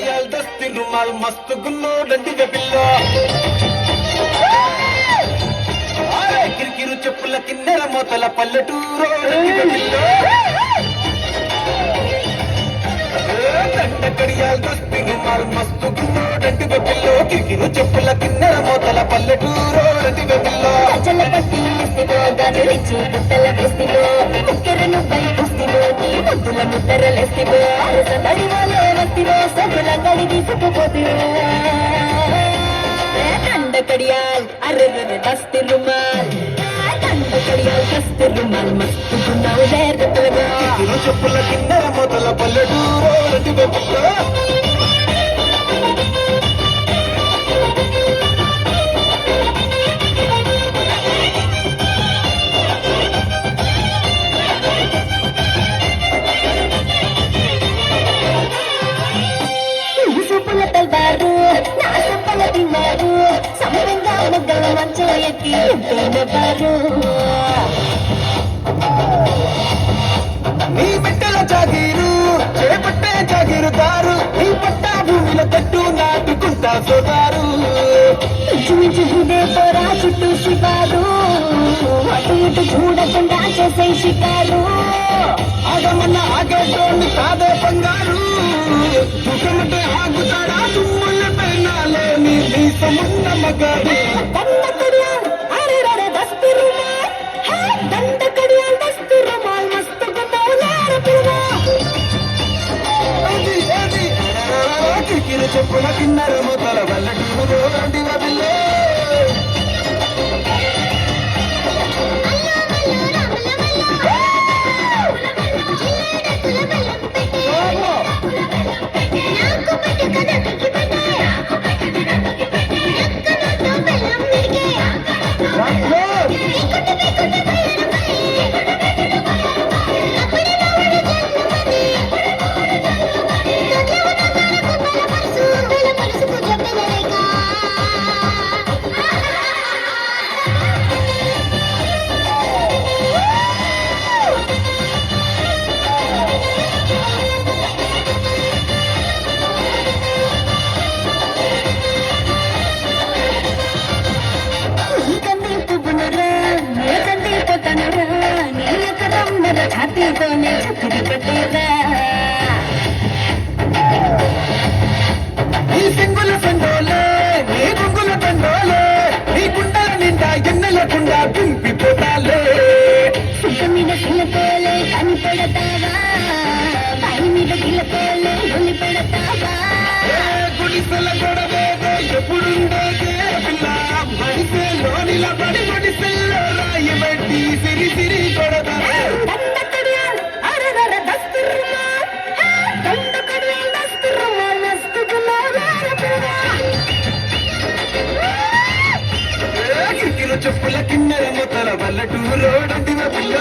కడియాల్ దస్తి రుమాల్ మస్తు గున్నోడంటి పిల్లో కిరికిరు చెప్పుల కిన్నెర మోతల పల్లెటూరో పిల్లో దండ కడియాల్ దస్తి రుమాల్ మస్తు గున్నోడంటి పిల్లో కిరికిరు చెప్పుల కిన్నెర మోతల పల్లెటూరో పిల్లో గజల పట్టి ఇస్తిలో గజలిచ్చి గుట్టల వేస్తిలో కుక్కెరను బయటిస్తిలో నీ ముద్దుల ముద్దరలేస్తిలో అరస తడివాలో వస్తిలో సగుల కడిగి సుఖపోతిలో దండ కడియాల్ అర్రెర్రె దస్తి రుమాల్ దండ కడియాల్ దస్తి రుమాల్ మస్తు గున్నావు వేర్గతులుగా కిరికిరు చెప్పుల కిన్నెర మోతల పల్లెటూరో పిల్లో తల్వారు నా సప్పల తిన్నారు సమరంగా ముగ్గల మంచం ఎక్కి ఎంతేనవారు నీ బిడ్డల జాగీరు చేపట్టే జాగీరుదారు నీ పట్టా భూమిలో తట్టు నాటుకుంటా సోదారు ఇంచుమించు హృదయతోరా చుట్టూ శివారు అటు ఇటు చూడకుండా చేసే షికారు ఆగమన్న ఆగేటోని కాదే బంగారు దుఃఖమంటే ఆగుతాడా తుమ్ముల పైనాలే నీ సమున్న మగాడు దండ కడియాల్ అరెరె దస్తి రుమాల్ దండ కడియాల్ దస్తి రుమాల్ మస్తు గున్నావు పిల్లగా కిరికిరు చెప్పుల కిన్నెర మోతల పల్లెటూరో పిల్లో ఛాతీతోనే చక్కడి పెట్టేదా నీ సింగుల సండోలే నీ గుంగుల దండోలే నీ గుండెల నిండా ఎన్నెలకుండా పింపిపోతాలే సుఖ మీద సిల్లకోలే కనిపెడతావా పై మీద గిల్లకోలే ఉల్లి పెడతావా గుడిసెల గొడవేదో ఎప్పుడుండేదే పిల్ల మడిసెలోనిలా పడి గుడిసెల్లో రాయి బట్టి సిరి సిరి కొడతా కిరికిరు చెప్పుల కిన్నెర మొత్తల పల్లెటూరో పిల్ల